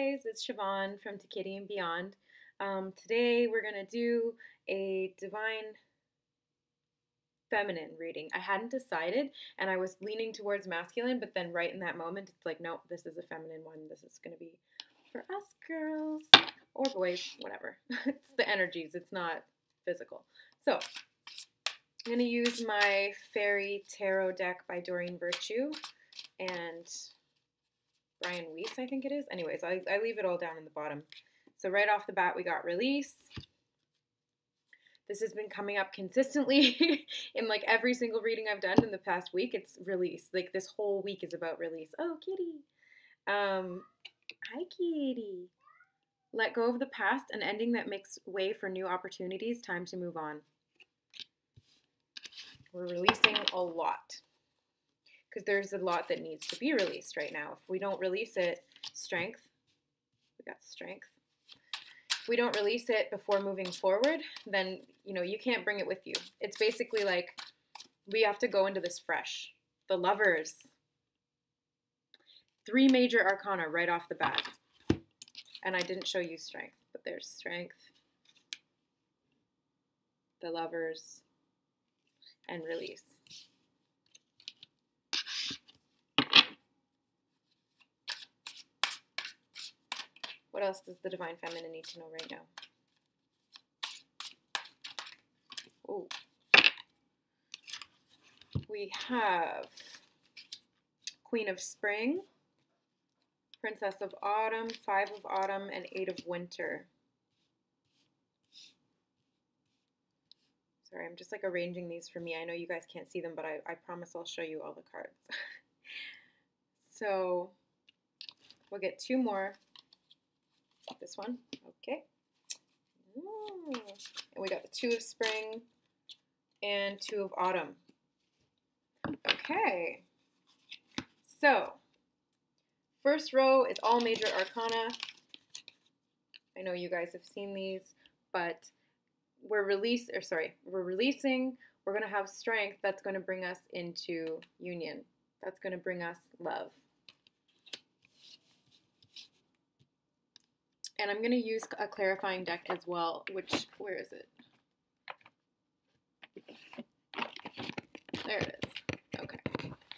guys, it's Siobhan from To Kitty and Beyond. Today we're going to do a Divine Feminine reading. I hadn't decided and I was leaning towards masculine, but then right in that moment it's like, nope, this is a feminine one. This is going to be for us girls or boys, whatever. It's the energies, it's not physical. So I'm going to use my Fairy Tarot deck by Doreen Virtue and Brian Weiss, I think it is. Anyways, I leave it all down in the bottom. So right off the bat, we got release. This has been coming up consistently in like every single reading I've done in the past week. It's release. Like this whole week is about release. Oh, kitty. Hi, kitty. Let go of the past, an ending that makes way for new opportunities. Time to move on. We're releasing a lot, because there's a lot that needs to be released right now. If we don't release it, strength, we got strength. If we don't release it before moving forward, then, you know, you can't bring it with you. It's basically like we have to go into this fresh. The Lovers. 3 major arcana right off the bat. And I didn't show you strength, but there's strength, the Lovers, and release. What else does the Divine Feminine need to know right now? Oh, we have Queen of Spring, Princess of Autumn, 5 of Autumn, and 8 of Winter. Sorry, I'm just like arranging these for me. I know you guys can't see them, but I promise I'll show you all the cards. So we'll get 2 more. This one, okay. And we got the 2 of Spring and 2 of Autumn. Okay. So, first row is all major arcana. I know you guys have seen these, but we're releasing. We're going to have strength that's going to bring us into union. That's going to bring us love. And I'm going to use a clarifying deck as well, which, where is it? There it is. Okay.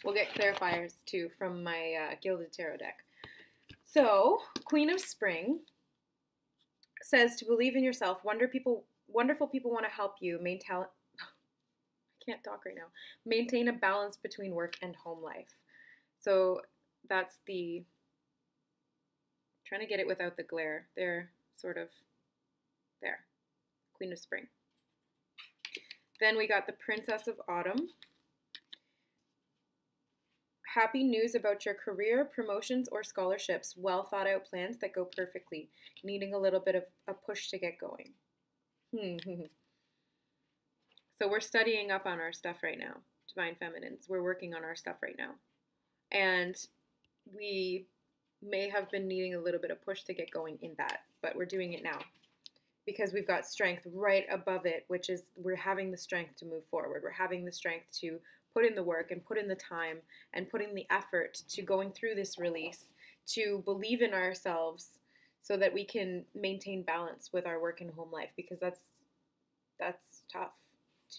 We'll get clarifiers too from my Gilded Tarot deck. So, Queen of Spring says to believe in yourself. Wonderful people want to help you. I can't talk right now. Maintain a balance between work and home life. So, that's the... Trying to get it without the glare. They're sort of there. Queen of Spring. Then we got the Princess of Autumn. Happy news about your career, promotions, or scholarships. Well thought out plans that go perfectly. Needing a little bit of a push to get going. So we're studying up on our stuff right now. Divine Feminines. We're working on our stuff right now. And we may have been needing a little bit of push to get going in that, but we're doing it now because we've got strength right above it, which is we're having the strength to move forward. We're having the strength to put in the work and put in the time and put in the effort to going through this release, to believe in ourselves so that we can maintain balance with our work and home life, because that's tough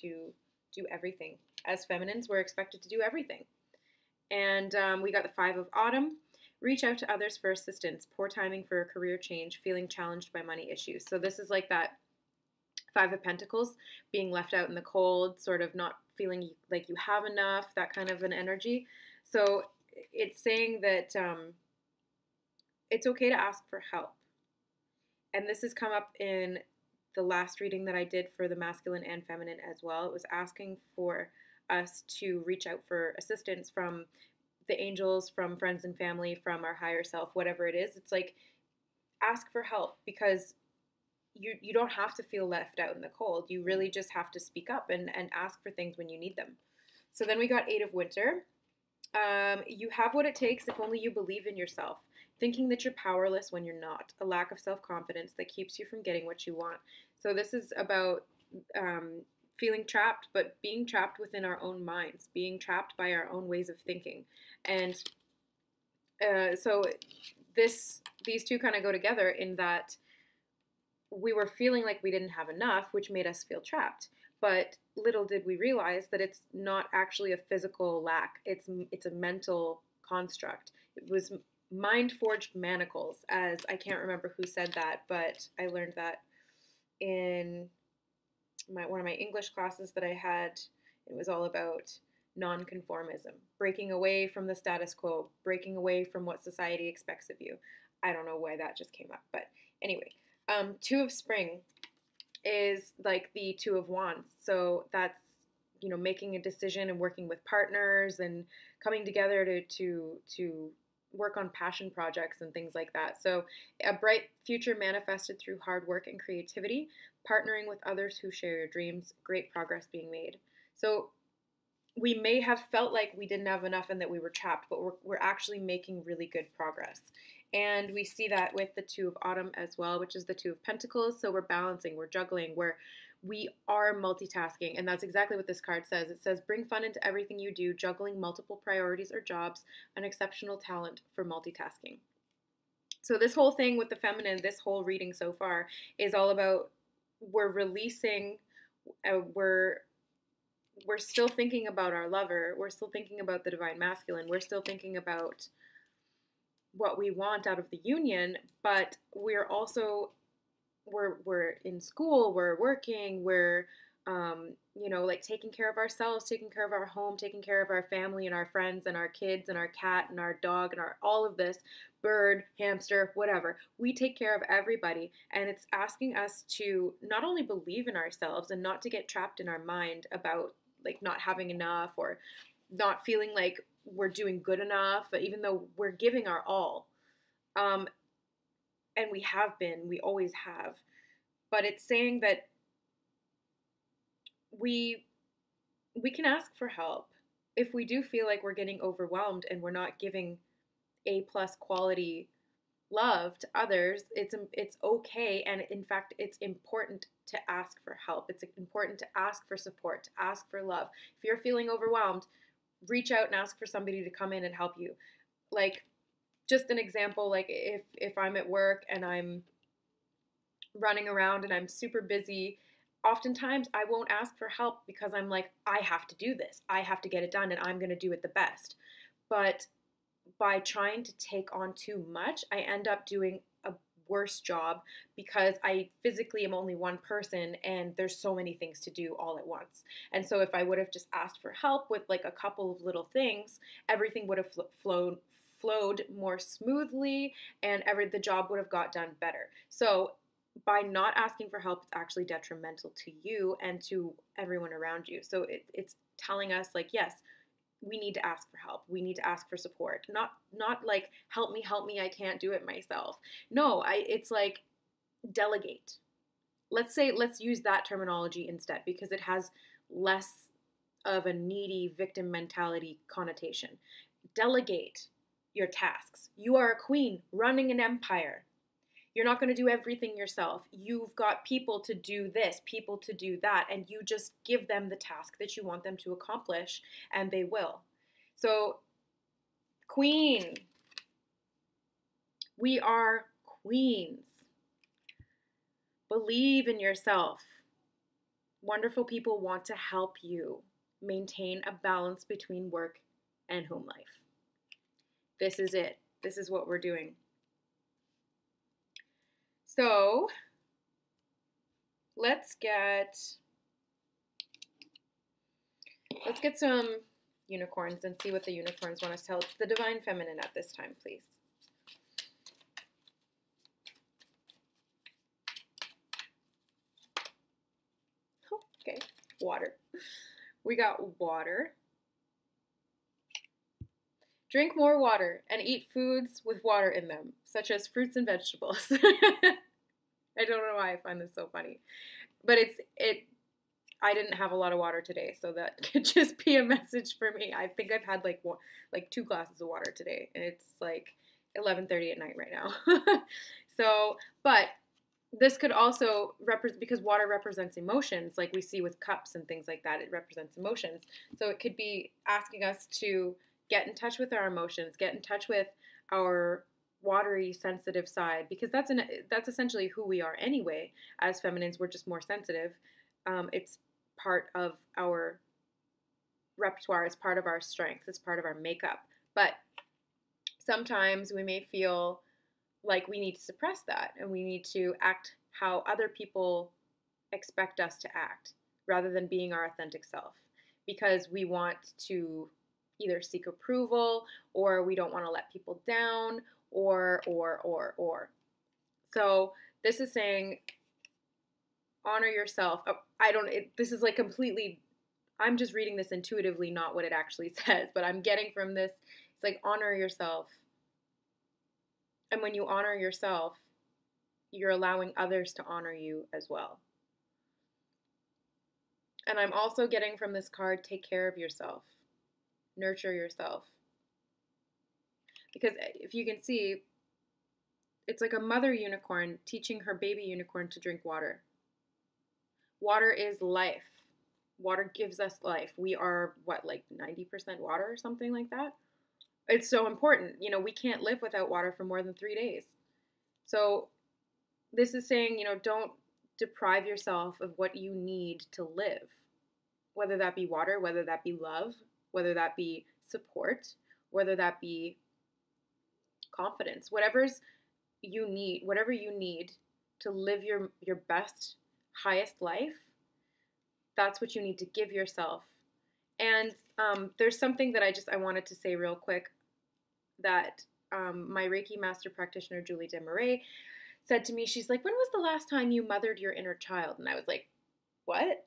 to do everything. As feminines, we're expected to do everything. And we got the 5 of Autumn. Reach out to others for assistance. Poor timing for a career change. Feeling challenged by money issues. So this is like that 5 of Pentacles, being left out in the cold, sort of not feeling like you have enough, that kind of an energy. So it's saying that it's okay to ask for help. And this has come up in the last reading that I did for the masculine and feminine as well. It was asking for us to reach out for assistance from the angels, from friends and family, from our higher self, whatever it is. It's like, ask for help, because you don't have to feel left out in the cold. You really just have to speak up and ask for things when you need them. So then we got 8 of Winter. You have what it takes if only you believe in yourself. Thinking that you're powerless when you're not. A lack of self-confidence that keeps you from getting what you want. So this is about feeling trapped, but being trapped within our own minds, being trapped by our own ways of thinking. And so these two kind of go together in that we were feeling like we didn't have enough, which made us feel trapped. But little did we realize that it's not actually a physical lack. It's a mental construct. It was mind-forged manacles, as I can't remember who said that, but I learned that in one of my English classes that I had. It was all about nonconformism, breaking away from the status quo, breaking away from what society expects of you. I don't know why that just came up, but anyway. Two of Spring is like the Two of Wands. So that's, you know, making a decision and working with partners and coming together to work on passion projects and things like that. So a bright future manifested through hard work and creativity, partnering with others who share your dreams, great progress being made. So we may have felt like we didn't have enough and that we were trapped, but we're actually making really good progress. And we see that with the Two of Autumn as well, which is the Two of Pentacles. So we're balancing, we're juggling, we are multitasking. And that's exactly what this card says. It says, bring fun into everything you do, juggling multiple priorities or jobs, an exceptional talent for multitasking. So this whole thing with the feminine, this whole reading so far is all about we're releasing, we're still thinking about our lover. We're still thinking about the divine masculine. We're still thinking about what we want out of the union, but we're also, we're in school, we're working, we're, you know, like taking care of ourselves, taking care of our home, taking care of our family and our friends and our kids and our cat and our dog and all of this, bird, hamster, whatever. We take care of everybody, and it's asking us to not only believe in ourselves and not to get trapped in our mind about like not having enough or not feeling like we're doing good enough, even though we're giving our all. And we always have. But it's saying that we can ask for help. If we do feel like we're getting overwhelmed and we're not giving A+ quality love to others, it's okay. And in fact, it's important to ask for help. It's important to ask for support, to ask for love. If you're feeling overwhelmed, reach out and ask for somebody to come in and help you. Like, just an example, like if I'm at work and I'm running around and I'm super busy, oftentimes I won't ask for help because I'm like, I have to do this. I have to get it done and I'm going to do it the best. But by trying to take on too much, I end up doing a worse job because I physically am only one person and there's so many things to do all at once. And so if I would have just asked for help with like a couple of little things, everything would have flowed more smoothly and the job would have got done better. So by not asking for help, it's actually detrimental to you and to everyone around you. So it's telling us like, yes, we need to ask for help. We need to ask for support. Not like, help me, I can't do it myself. No, it's like, delegate. Let's use that terminology instead because it has less of a needy victim mentality connotation. Delegate your tasks. You are a queen running an empire. You're not going to do everything yourself. You've got people to do this, people to do that, and you just give them the task that you want them to accomplish, and they will. So, queen. We are queens. Believe in yourself. Wonderful people want to help you maintain a balance between work and home life. This is it. This is what we're doing. So let's get some unicorns and see what the unicorns want us to tell. It's the divine feminine at this time, please. Oh, okay, water. We got water. Drink more water and eat foods with water in them, such as fruits and vegetables. I don't know why I find this so funny. But I didn't have a lot of water today, so that could just be a message for me. I think I've had like 2 glasses of water today, and it's like 11:30 at night right now. So, but this could also represent, because water represents emotions, like we see with cups and things like that, it represents emotions. So it could be asking us to get in touch with our emotions, get in touch with our watery, sensitive side, because that's essentially who we are anyway. As feminines, we're just more sensitive. It's part of our repertoire. It's part of our strength. It's part of our makeup. But sometimes we may feel like we need to suppress that, and we need to act how other people expect us to act rather than being our authentic self, because we want to either seek approval, or we don't want to let people down, or. So this is saying honor yourself. This is like completely, I'm just reading this intuitively, not what it actually says, but I'm getting from this, it's like honor yourself. And when you honor yourself, you're allowing others to honor you as well. And I'm also getting from this card, take care of yourself. Nurture yourself. Because if you can see, it's like a mother unicorn teaching her baby unicorn to drink water. Water is life. Water gives us life. We are, like 90% water or something like that? It's so important. We can't live without water for more than 3 days. So this is saying, don't deprive yourself of what you need to live. Whether that be water, whether that be love, whether that be support, whether that be confidence, whatever you need to live your best, highest life, that's what you need to give yourself. And there's something that I wanted to say real quick that my Reiki master practitioner, Julie Desmarais, said to me. She's like, when was the last time you mothered your inner child? And I was like, what?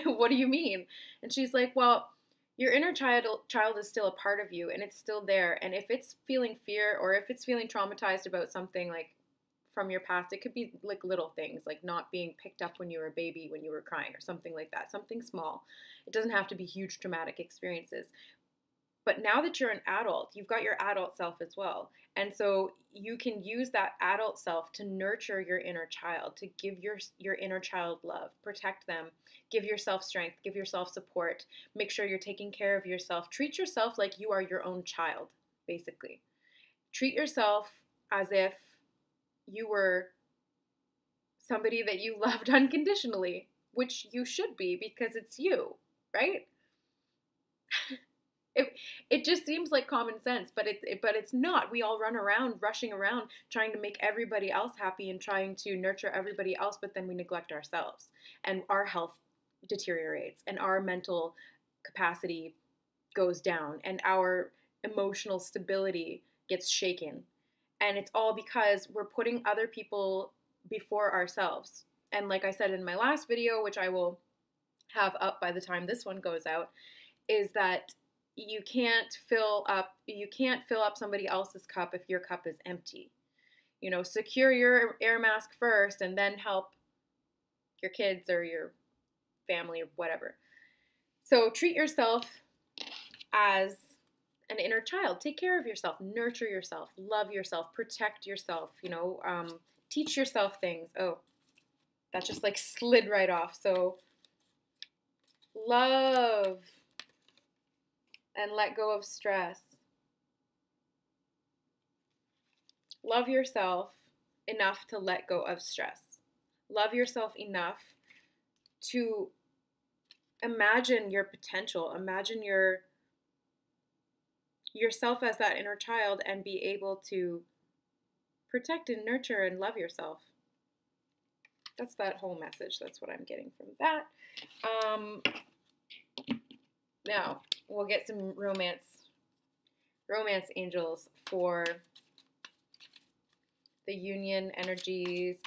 What do you mean? And she's like, well, your inner child is still a part of you, and it's still there. And if it's feeling fear, or if it's feeling traumatized about something like from your past, it could be like little things, like not being picked up when you were a baby, when you were crying, or something like that, something small. It doesn't have to be huge traumatic experiences. But now that you're an adult, you've got your adult self as well. And so you can use that adult self to nurture your inner child, to give your inner child love, protect them, give yourself strength, give yourself support, make sure you're taking care of yourself. Treat yourself like you are your own child, basically. Treat yourself as if you were somebody that you loved unconditionally, which you should be, because it's you, right? It just seems like common sense, but it's not. We all run around, rushing around, trying to make everybody else happy and trying to nurture everybody else, but then we neglect ourselves, and our health deteriorates, and our mental capacity goes down, and our emotional stability gets shaken. And it's all because we're putting other people before ourselves. And like I said in my last video, which I will have up by the time this one goes out, is that you can't fill up somebody else's cup if your cup is empty. Secure your air mask first, and then help your kids or your family or whatever. So treat yourself as an inner child. Take care of yourself, nurture yourself, love yourself, protect yourself, teach yourself things. Oh, that just like slid right off. So love and let go of stress. Love yourself enough to let go of stress. Love yourself enough to imagine your potential, imagine yourself as that inner child, and be able to protect and nurture and love yourself. That's that whole message. That's what I'm getting from that. Now, we'll get some romance angels for the union energies,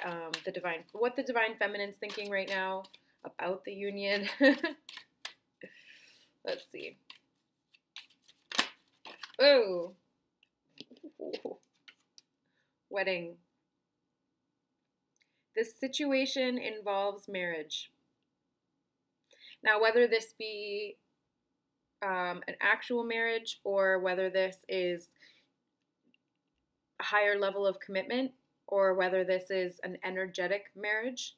what the divine feminine's thinking right now about the union. Let's see. Oh, wedding. This situation involves marriage. Now, whether this be an actual marriage, or whether this is a higher level of commitment, or whether this is an energetic marriage,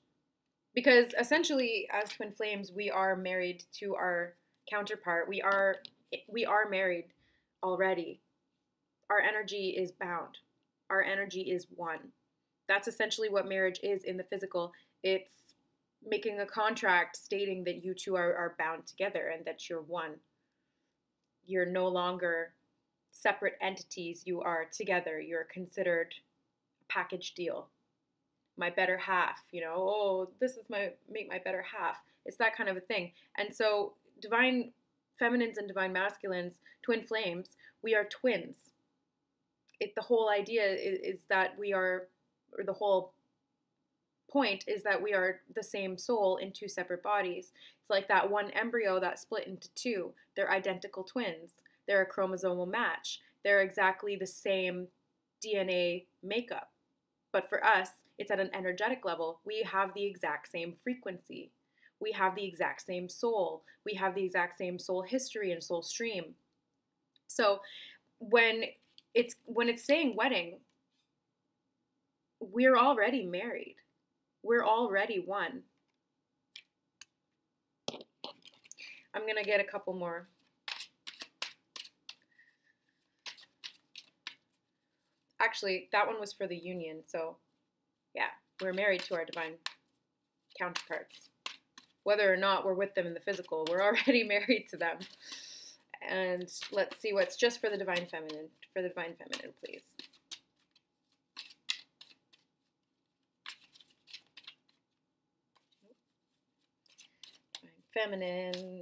because essentially as twin flames, we are married to our counterpart. We are married already. Our energy is bound. Our energy is one. That's essentially what marriage is in the physical. It's making a contract stating that you two are bound together and that you're one. You're no longer separate entities. You are together. You're considered a package deal. My better half, you know, oh, this is my better half. It's that kind of a thing. And so divine feminines and divine masculines, twin flames, we are twins. The whole idea is that we are, or the whole point is that we are the same soul in two separate bodies. It's like that one embryo that split into two. They're identical twins. They're a chromosomal match. They're exactly the same DNA makeup. But for us, it's at an energetic level. We have the exact same frequency. We have the exact same soul. We have the exact same soul history and soul stream. So when it's saying wedding, we're already married. We're already one. I'm going to get a couple more. Actually, that one was for the union. So, yeah, we're married to our divine counterparts. Whether or not we're with them in the physical, we're already married to them. And let's see what's just for the divine feminine. For the divine feminine, please. Feminine.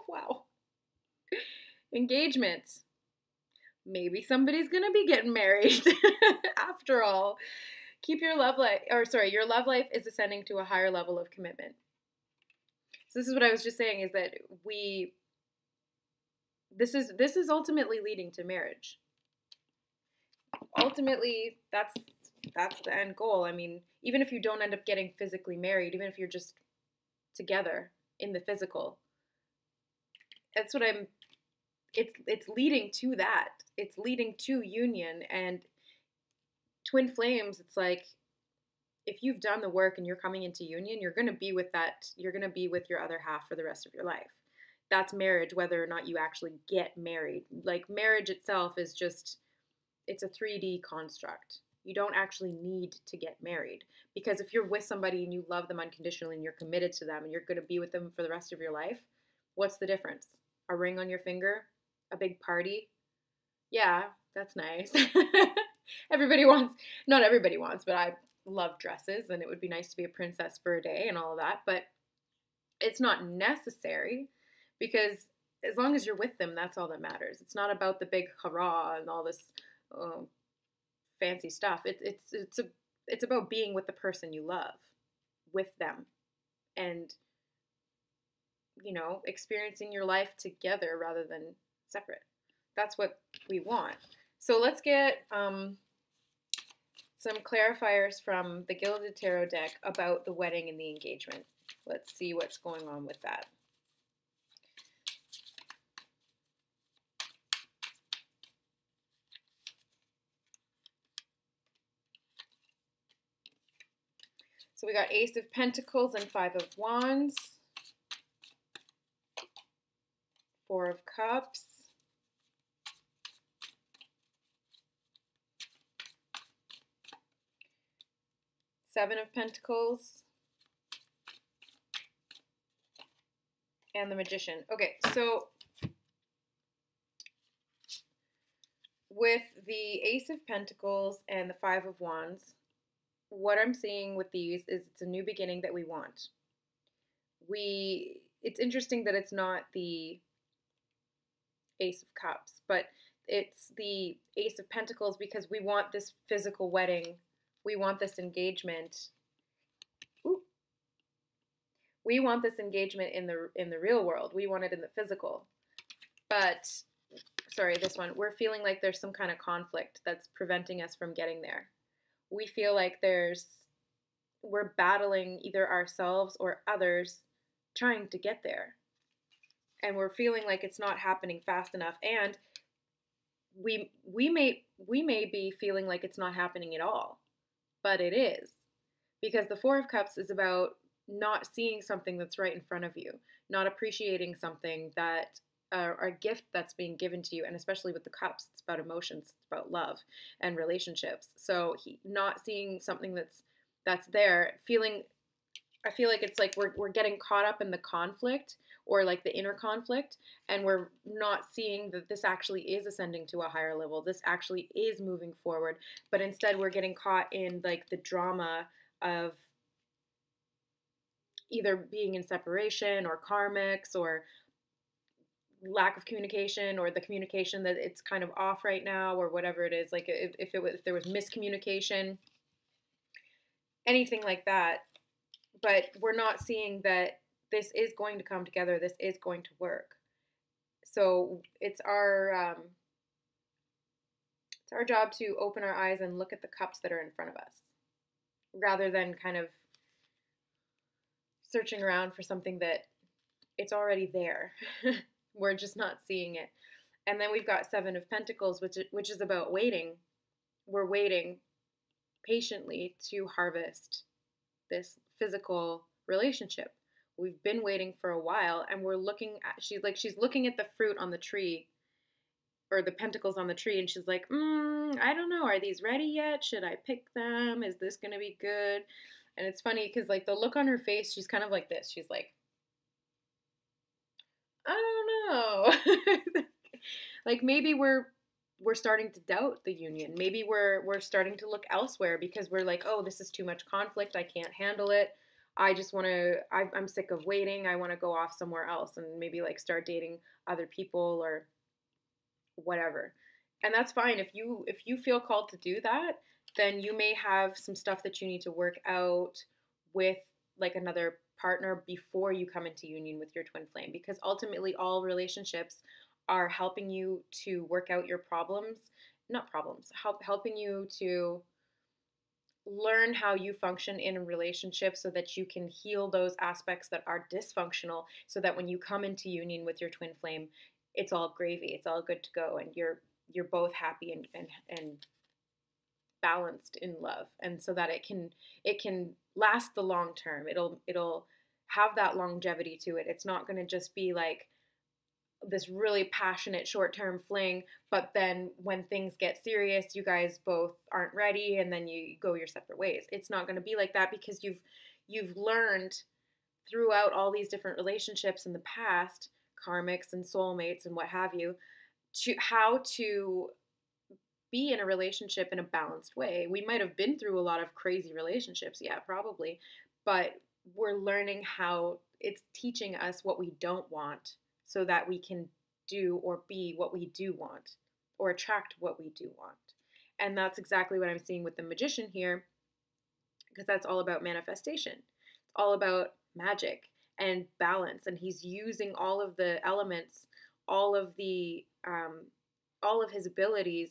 Wow. Engagement. Maybe somebody's gonna be getting married after all. Keep your love life, your love life is ascending to a higher level of commitment. So this is what I was just saying, is that this is ultimately leading to marriage. Ultimately, that's the end goal. I mean, even if you don't end up getting physically married, even if you're just together in the physical, that's what it's leading to that. It's leading to union. And twin flames, it's like, if you've done the work and you're coming into union, you're going to be with your other half for the rest of your life. That's marriage, whether or not you actually get married. Like, marriage itself is just, it's a 3D construct. You don't actually need to get married, because if you're with somebody and you love them unconditionally and you're committed to them and you're going to be with them for the rest of your life, what's the difference? A ring on your finger? A big party? Yeah, that's nice. Not everybody wants, but I love dresses and it would be nice to be a princess for a day and all of that, but it's not necessary, because as long as you're with them, that's all that matters. It's not about the big hurrah and all this fancy stuff. It's about being with the person you love, with them, and, you know, experiencing your life together rather than separate. That's what we want. So let's get some clarifiers from the Gilded Tarot deck about the wedding and the engagement. Let's see what's going on with that. So we got Ace of Pentacles and Five of Wands, Four of Cups, Seven of Pentacles, and the Magician. Okay, so with the Ace of Pentacles and the Five of Wands, what I'm seeing with these is it's a new beginning that we want. It's interesting that it's not the Ace of Cups, but it's the Ace of Pentacles, because we want this physical wedding. We want this engagement. Ooh. We want this engagement in the real world. We want it in the physical. But, sorry, this one, we're feeling like there's some kind of conflict that's preventing us from getting there. We feel like we're battling either ourselves or others trying to get there. And we're feeling like it's not happening fast enough. And we may be feeling like it's not happening at all. But it is. Because the Four of Cups is about not seeing something that's right in front of you. Not appreciating something that a gift that's being given to you, and especially with the cups, it's about emotions, it's about love and relationships. So not seeing something that's there, feeling, I feel like it's like we're getting caught up in the conflict, or like the inner conflict, and we're not seeing that this actually is ascending to a higher level. This actually is moving forward, but instead we're getting caught in like the drama of either being in separation or karmics or lack of communication, or the communication that it's kind of off right now, or whatever it is. Like if there was miscommunication, anything like that. But we're not seeing that this is going to come together. This is going to work. So it's our job to open our eyes and look at the cups that are in front of us, rather than kind of searching around for something that it's already there. We're just not seeing it. And then we've got Seven of Pentacles, which is about waiting. We're waiting patiently to harvest this physical relationship. We've been waiting for a while, and we're looking at, she's looking at the fruit on the tree, or the pentacles on the tree, and she's like, I don't know, are these ready yet? Should I pick them? Is this going to be good? And it's funny because like the look on her face, she's kind of like this. She's like, I don't know. Like maybe we're starting to doubt the union. Maybe we're starting to look elsewhere because we're like, oh, this is too much conflict. I can't handle it. I just want to, I'm sick of waiting. I want to go off somewhere else and maybe like start dating other people or whatever. And that's fine. If you feel called to do that, then you may have some stuff that you need to work out with like another partner before you come into union with your twin flame, because ultimately all relationships are helping you to work out your problems, helping you to learn how you function in a relationship so that you can heal those aspects that are dysfunctional, so that when you come into union with your twin flame, it's all gravy, it's all good to go, and you're both happy and balanced in love, and so that it can last the long term. It'll have that longevity to it. It's not going to just be like this really passionate short-term fling, but then when things get serious, you guys both aren't ready and then you go your separate ways. It's not going to be like that, because you've learned throughout all these different relationships in the past, karmics and soulmates and what have you, to how to be in a relationship in a balanced way. We might have been through a lot of crazy relationships, yeah, probably, but we're learning how it's teaching us what we don't want so that we can do or be what we do want, or attract what we do want. And that's exactly what I'm seeing with the Magician here, because that's all about manifestation. It's all about magic and balance, and he's using all of the elements, all of his abilities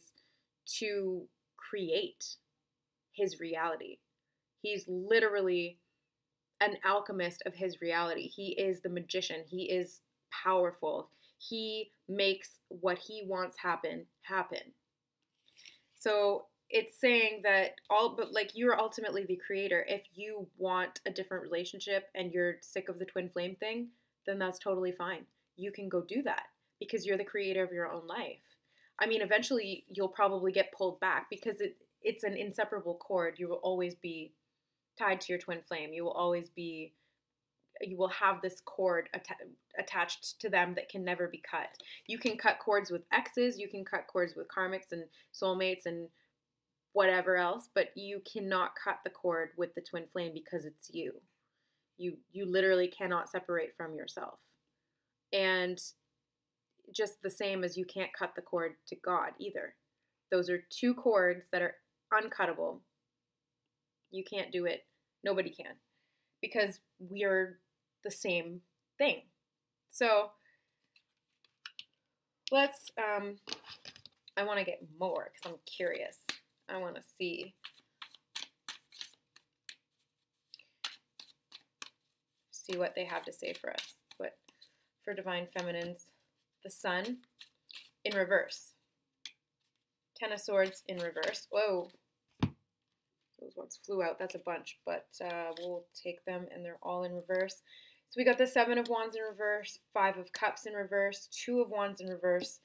to create his reality. He's literally an alchemist of his reality. He is the magician. He is powerful. He makes what he wants happen. So it's saying that but like you're ultimately the creator. If you want a different relationship and you're sick of the twin flame thing, then that's totally fine. You can go do that because you're the creator of your own life. I mean, eventually you'll probably get pulled back because it's an inseparable cord. You will always be tied to your twin flame. You will have this cord attached to them that can never be cut. You can cut cords with exes, you can cut cords with karmics and soulmates and whatever else, but you cannot cut the cord with the twin flame because it's you. You literally cannot separate from yourself. And just the same as you can't cut the cord to God either. Those are two cords that are uncuttable. You can't do it. Nobody can. Because we're the same thing. So let's, I want to get more because I'm curious. I want to see what they have to say for us. But for Divine Feminines, the Sun in reverse. Ten of Swords in reverse. Whoa. Those ones flew out. That's a bunch, but we'll take them, and they're all in reverse. So we got the Seven of Wands in reverse, Five of Cups in reverse, Two of Wands in reverse.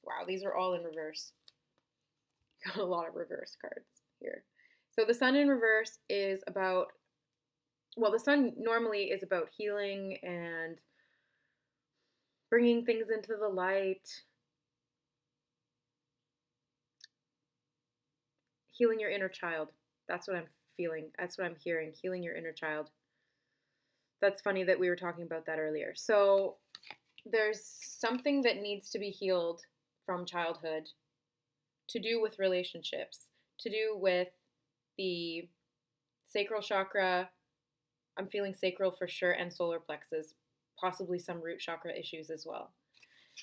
Wow, these are all in reverse. Got a lot of reverse cards here. So the Sun in reverse is about, well, the Sun normally is about healing and bringing things into the light, healing your inner child. That's what I'm feeling. That's what I'm hearing. Healing your inner child. That's funny that we were talking about that earlier. So there's something that needs to be healed from childhood to do with relationships, to do with the sacral chakra. I'm feeling sacral for sure, and solar plexus, possibly some root chakra issues as well.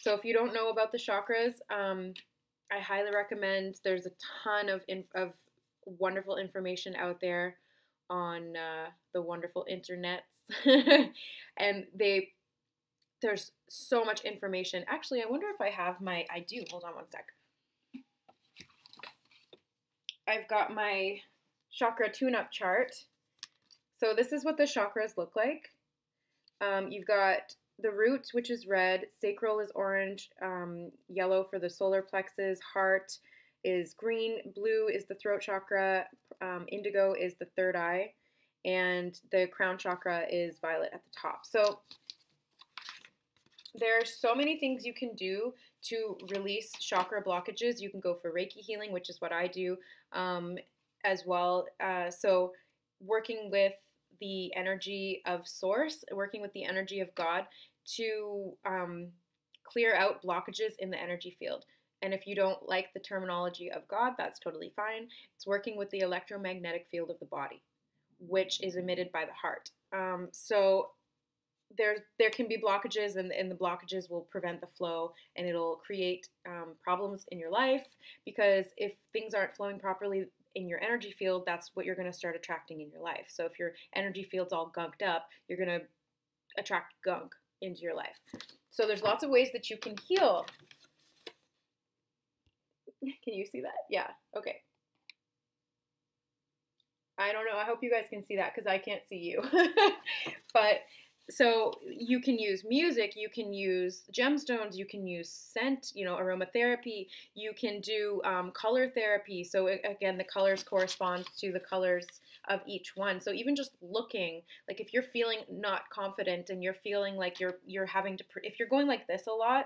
So if you don't know about the chakras, I highly recommend. There's a ton of wonderful information out there on the wonderful internets, and there's so much information. Actually, I wonder if I have I do. Hold on one sec. I've got my chakra tune-up chart. So this is what the chakras look like. You've got the root, which is red, sacral is orange, yellow for the solar plexus, heart is green, blue is the throat chakra, indigo is the third eye, and the crown chakra is violet at the top. So there are so many things you can do to release chakra blockages. You can go for Reiki healing, which is what I do as well. So working with the energy of Source, working with the energy of God to clear out blockages in the energy field. And if you don't like the terminology of God, that's totally fine. It's working with the electromagnetic field of the body, which is emitted by the heart. So there can be blockages, and the blockages will prevent the flow, and it'll create problems in your life, because if things aren't flowing properly in your energy field, that's what you're going to start attracting in your life. So if your energy field's all gunked up, you're going to attract gunk into your life. So there's lots of ways that you can heal. Can you see that? Yeah. Okay. I don't know. I hope you guys can see that, because I can't see you. But so you can use music, you can use gemstones, you can use scent, aromatherapy, you can do color therapy. So again, the colors correspond to the colors of each one. So even just looking, like if you're feeling not confident and you're feeling like you're having to, if you're going like this a lot,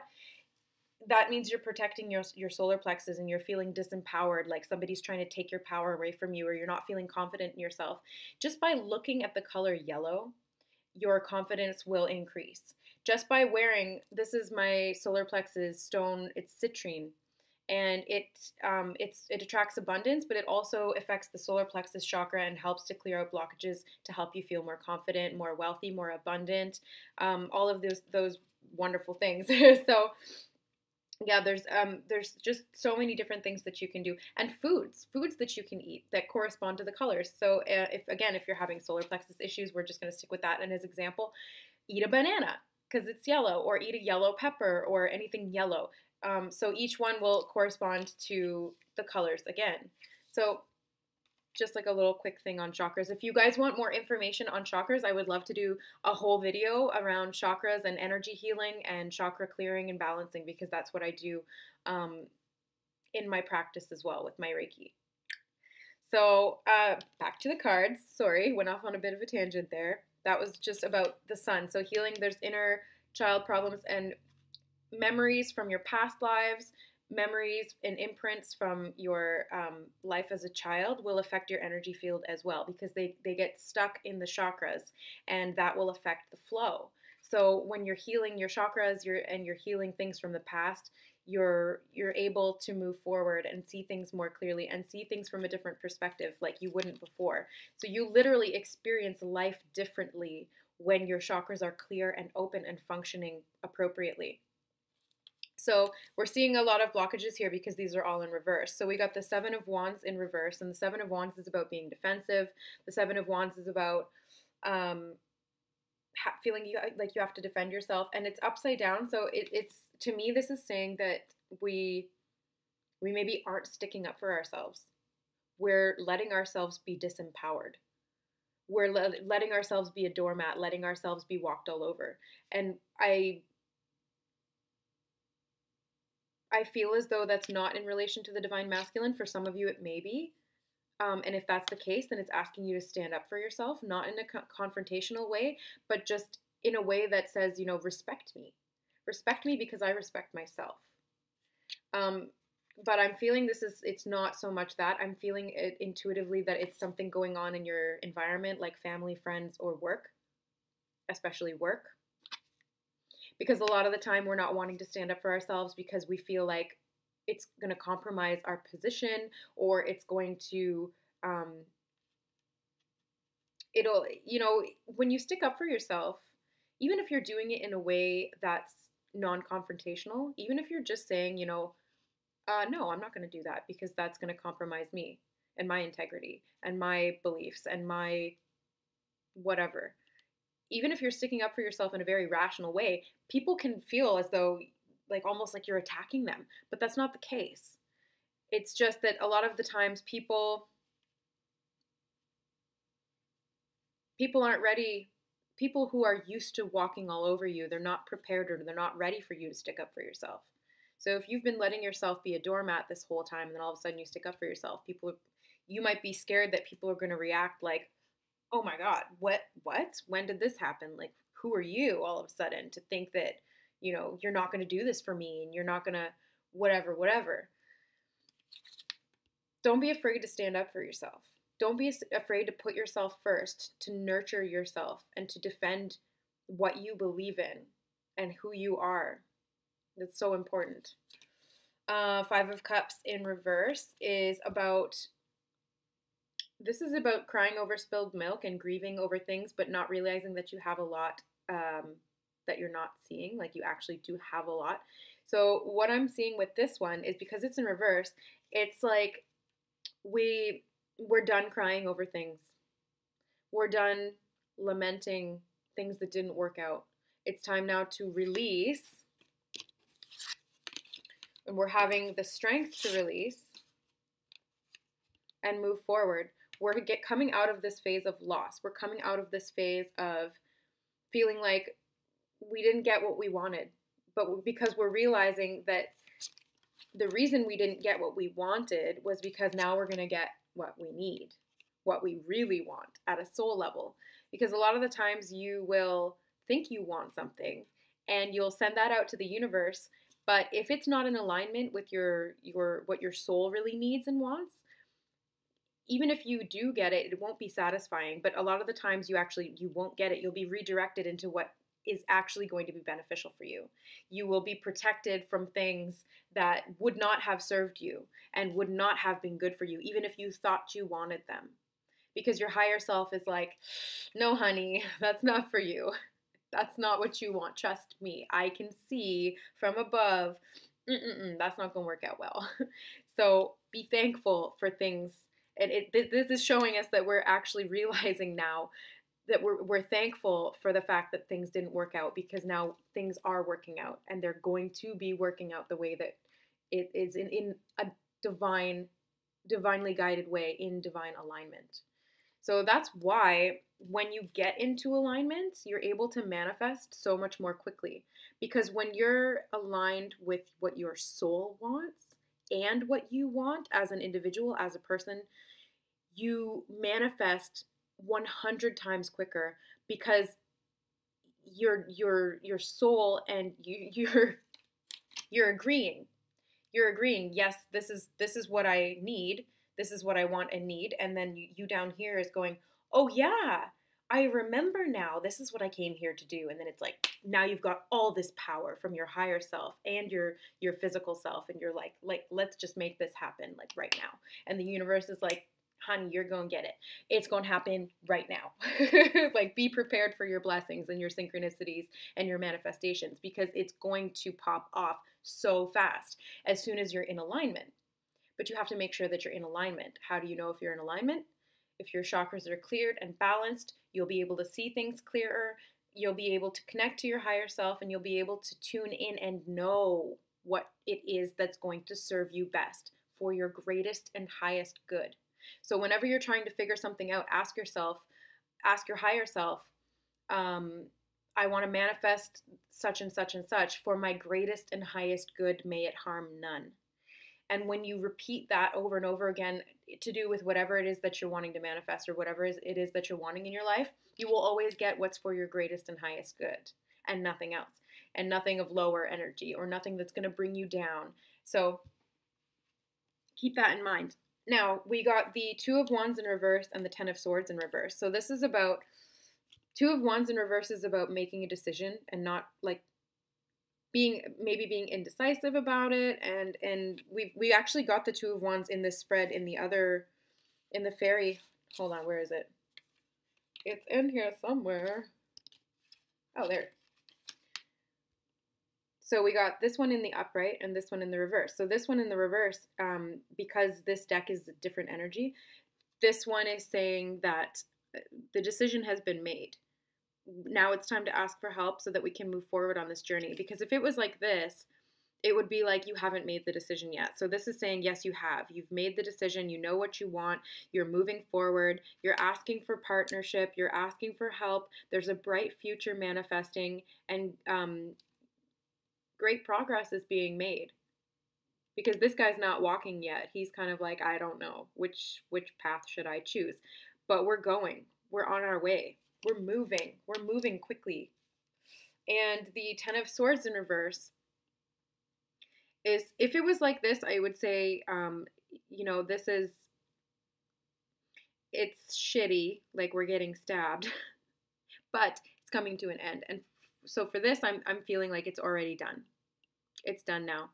that means you're protecting your solar plexus and you're feeling disempowered, like somebody's trying to take your power away from you, or you're not feeling confident in yourself. Just by looking at the color yellow, your confidence will increase. Just by wearing, this is my solar plexus stone, it's citrine, and it attracts abundance, but it also affects the solar plexus chakra and helps to clear out blockages to help you feel more confident, more wealthy, more abundant, all of those wonderful things. So yeah, there's just so many different things that you can do, and foods that you can eat that correspond to the colors. So if you're having solar plexus issues, we're just going to stick with that. And as example, eat a banana because it's yellow, or eat a yellow pepper, or anything yellow. So each one will correspond to the colors again. So just like a little quick thing on chakras. If you guys want more information on chakras, I would love to do a whole video around chakras and energy healing and chakra clearing and balancing, because that's what I do in my practice as well with my Reiki. So back to the cards. Sorry, went off on a bit of a tangent there. That was just about the Sun. So healing, there's inner child problems and memories from your past lives. Memories and imprints from your life as a child will affect your energy field as well, because they get stuck in the chakras, and that will affect the flow. So when you're healing your chakras, you're healing things from the past, you're able to move forward and see things more clearly and see things from a different perspective like you wouldn't before. So you literally experience life differently when your chakras are clear and open and functioning appropriately. So we're seeing a lot of blockages here because these are all in reverse. So we got the Seven of Wands in reverse, and the Seven of Wands is about being defensive. The Seven of Wands is about feeling like you have to defend yourself, and it's upside down. So it's to me, this is saying that we maybe aren't sticking up for ourselves. We're letting ourselves be disempowered. we're letting ourselves be a doormat, letting ourselves be walked all over. And I feel as though that's not in relation to the divine masculine. For some of you, it may be. And if that's the case, then it's asking you to stand up for yourself, not in a confrontational way, but just in a way that says, you know, respect me. Respect me because I respect myself. But I'm feeling it's not so much that. I'm feeling it intuitively that it's something going on in your environment, like family, friends, or work, especially work. Because a lot of the time we're not wanting to stand up for ourselves because we feel like it's going to compromise our position, or it's going to, it'll, you know, when you stick up for yourself, even if you're doing it in a way that's non-confrontational, even if you're just saying, you know, no, I'm not going to do that because that's going to compromise me and my integrity and my beliefs and my whatever. Even if you're sticking up for yourself in a very rational way, people can feel as though, like, almost like you're attacking them, but that's not the case. It's just that a lot of the times people aren't ready. People who are used to walking all over you, they're not prepared, or they're not ready for you to stick up for yourself. So if you've been letting yourself be a doormat this whole time, and then all of a sudden you stick up for yourself, you might be scared that people are going to react like, oh my God, what? When did this happen? Like, who are you all of a sudden to think that, you know, you're not going to do this for me and you're not going to whatever. Don't be afraid to stand up for yourself. Don't be afraid to put yourself first, to nurture yourself and to defend what you believe in and who you are. That's so important. 5 of Cups in reverse is about crying over spilled milk and grieving over things, but not realizing that you have a lot that you're not seeing, like you actually do have a lot. So what I'm seeing with this one is, because it's in reverse, it's like we're done crying over things. We're done lamenting things that didn't work out. It's time now to release, and we're having the strength to release and move forward. We're coming out of this phase of loss. We're coming out of this phase of feeling like we didn't get what we wanted, but because we're realizing that the reason we didn't get what we wanted was because now we're going to get what we need, what we really want at a soul level. Because a lot of the times you will think you want something and you'll send that out to the universe, but if it's not in alignment with your what your soul really needs and wants, even if you do get it, it won't be satisfying. But a lot of the times you won't get it. You'll be redirected into what is actually going to be beneficial for you. You will be protected from things that would not have served you and would not have been good for you, even if you thought you wanted them. Because your higher self is like, no, honey, that's not for you. That's not what you want. Trust me. I can see from above, that's not going to work out well. So be thankful for things. And this is showing us that we're actually realizing now that we're thankful for the fact that things didn't work out, because now things are working out, and they're going to be working out the way that it is in a divinely guided way, in divine alignment. So that's why when you get into alignment, you're able to manifest so much more quickly, because when you're aligned with what your soul wants and what you want as an individual, as a person, you manifest 100 times quicker, because your soul and you're agreeing. You're agreeing, yes, this is what I need, this is what I want and need, and then you down here is going, oh yeah, I remember now, this is what I came here to do. And then it's like, now you've got all this power from your higher self and your physical self, and you're like, let's just make this happen, like right now. And the universe is like, honey, you're going to get it. It's going to happen right now. Like, be prepared for your blessings and your synchronicities and your manifestations, because it's going to pop off so fast as soon as you're in alignment. But you have to make sure that you're in alignment. How do you know if you're in alignment? If your chakras are cleared and balanced, you'll be able to see things clearer. You'll be able to connect to your higher self, and you'll be able to tune in and know what it is that's going to serve you best for your greatest and highest good. So whenever you're trying to figure something out, ask yourself, ask your higher self, I want to manifest such and such and such for my greatest and highest good, may it harm none. And when you repeat that over and over again to do with whatever it is that you're wanting to manifest or whatever it is that you're wanting in your life, you will always get what's for your greatest and highest good and nothing else, and nothing of lower energy or nothing that's going to bring you down. So keep that in mind. Now, we got the Two of Wands in reverse and the Ten of Swords in reverse. So this is about, Two of Wands in reverse is about making a decision and not like being indecisive about it. And we actually got the Two of Wands in this spread in the fairy. Hold on, where is it? It's in here somewhere. Oh, there. So we got this one in the upright and this one in the reverse. So this one in the reverse, because this deck is a different energy, this one is saying that the decision has been made. Now it's time to ask for help so that we can move forward on this journey. Because if it was like this, it would be like you haven't made the decision yet. So this is saying, yes, you have. You've made the decision. You know what you want. You're moving forward. You're asking for partnership. You're asking for help. There's a bright future manifesting, and great progress is being made. Because this guy's not walking yet. He's kind of like, I don't know which path should I choose. But we're going. We're on our way. We're moving. We're moving quickly. And the Ten of Swords in reverse is, if it was like this, I would say, you know, it's shitty, like we're getting stabbed, but it's coming to an end. And so for this, I'm feeling like it's already done. It's done now.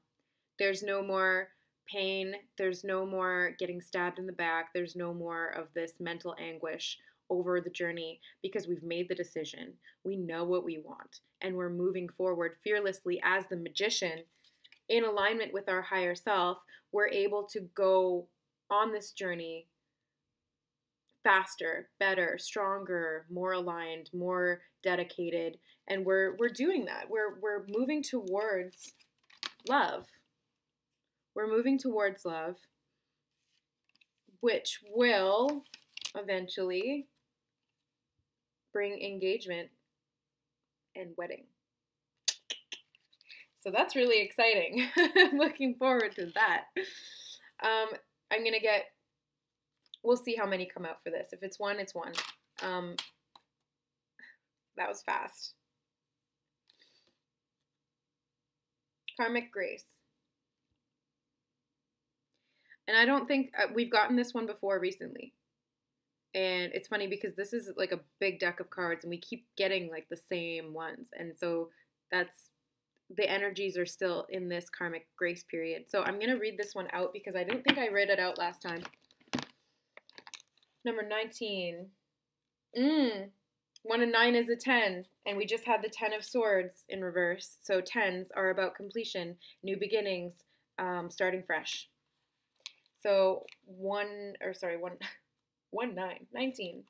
There's no more pain. There's no more getting stabbed in the back. There's no more of this mental anguish over the journey, because we've made the decision. We know what we want, and we're moving forward fearlessly as the magician in alignment with our higher self. We're able to go on this journey faster, better, stronger, more aligned, more dedicated, and we're doing that. We're moving towards love. We're moving towards love, which will eventually bring engagement and wedding. So that's really exciting. I'm looking forward to that. I'm going to we'll see how many come out for this. If it's one, it's one. That was fast. Karmic grace. And I don't think we've gotten this one before recently. And it's funny because this is like a big deck of cards and we keep getting like the same ones. And so that's, the energies are still in this karmic grace period. So I'm going to read this one out because I didn't think I read it out last time. Number 19. 1 and 9 is a 10. And we just had the 10 of Swords in reverse. So 10s are about completion, new beginnings, starting fresh. So 19.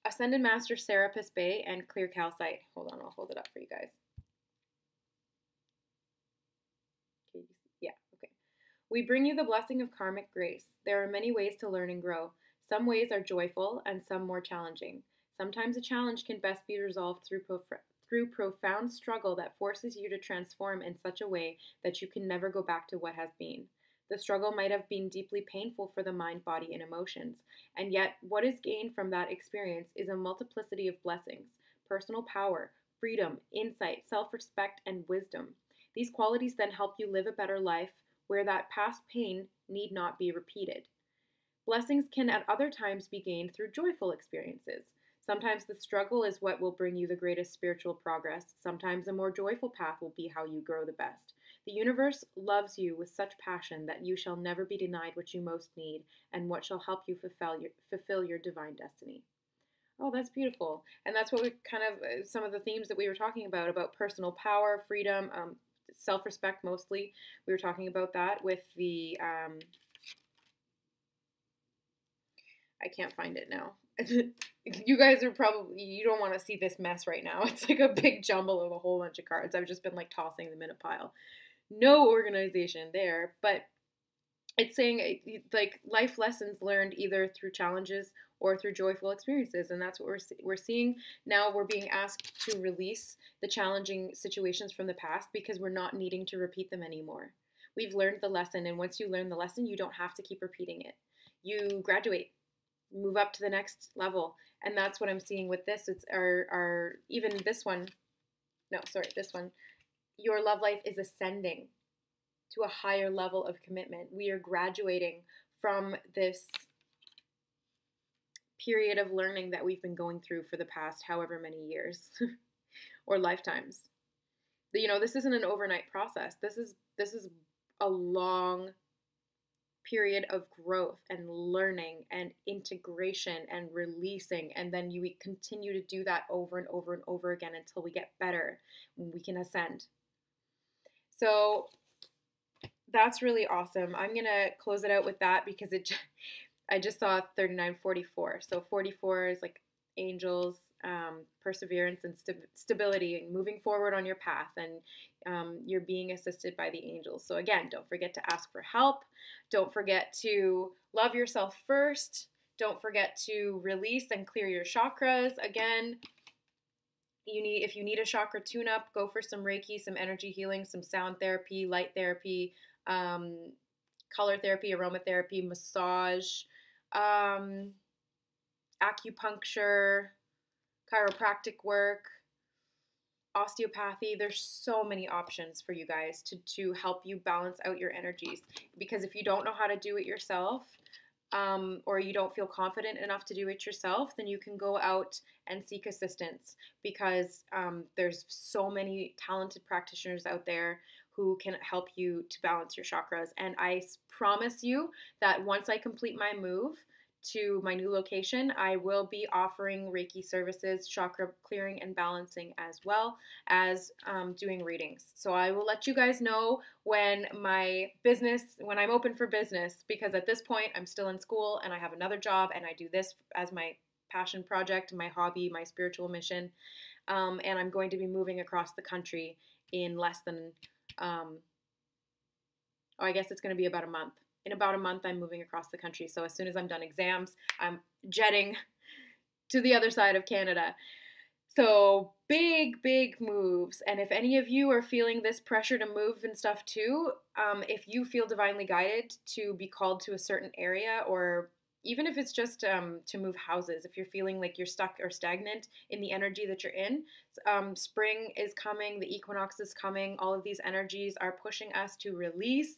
Ascended Master Serapis Bay and Clear Calcite. Hold on, I'll hold it up for you guys. Yeah, okay. We bring you the blessing of karmic grace. There are many ways to learn and grow. Some ways are joyful and some more challenging. Sometimes a challenge can best be resolved through profound struggle that forces you to transform in such a way that you can never go back to what has been. The struggle might have been deeply painful for the mind, body, and emotions, and yet what is gained from that experience is a multiplicity of blessings: personal power, freedom, insight, self-respect, and wisdom. These qualities then help you live a better life where that past pain need not be repeated. Blessings can at other times be gained through joyful experiences. Sometimes the struggle is what will bring you the greatest spiritual progress. Sometimes a more joyful path will be how you grow the best. The universe loves you with such passion that you shall never be denied what you most need and what shall help you fulfill your divine destiny. Oh, that's beautiful. And that's what we kind of, some of the themes that we were talking about personal power, freedom, self-respect mostly. We were talking about that with the, I can't find it now. You guys are probably, you don't want to see this mess right now. It's like a big jumble of a whole bunch of cards. I've just been like tossing them in a pile. No organization there, but it's saying like life lessons learned either through challenges or through joyful experiences, and that's what we're seeing now. We're being asked to release the challenging situations from the past because we're not needing to repeat them anymore. We've learned the lesson, and once you learn the lesson, you don't have to keep repeating it. You graduate, move up to the next level, and that's what I'm seeing with this. It's our even this one. No, sorry, this one. Your love life is ascending to a higher level of commitment. We are graduating from this period of learning that we've been going through for the past however many years or lifetimes. You know, this isn't an overnight process. This is a long period of growth and learning and integration and releasing, and then we continue to do that over and over and over again until we get better, we can ascend. So that's really awesome. I'm gonna close it out with that because I just saw 3944. So 44 is like angels, perseverance, and stability, and moving forward on your path, and you're being assisted by the angels. So again, don't forget to ask for help. Don't forget to love yourself first. Don't forget to release and clear your chakras. Again, if you need a chakra tune-up, go for some Reiki, some energy healing, some sound therapy, light therapy, color therapy, aromatherapy, massage, acupuncture, chiropractic work, osteopathy. There's so many options for you guys to help you balance out your energies. Because if you don't know how to do it yourself, or you don't feel confident enough to do it yourself, then you can go out and seek assistance, because there's so many talented practitioners out there who can help you to balance your chakras. And I promise you that once I complete my move to my new location, I will be offering Reiki services, chakra clearing and balancing, as well as doing readings. So I will let you guys know when I'm open for business, because at this point I'm still in school and I have another job and I do this as my passion project, my hobby, my spiritual mission. And I'm going to be moving across the country in less than, I guess it's going to be about a month. In about a month, I'm moving across the country. So as soon as I'm done exams, I'm jetting to the other side of Canada. So big, big moves. And if any of you are feeling this pressure to move and stuff too, if you feel divinely guided to be called to a certain area, or even if it's just to move houses, if you're feeling like you're stuck or stagnant in the energy that you're in, spring is coming, the equinox is coming, all of these energies are pushing us to release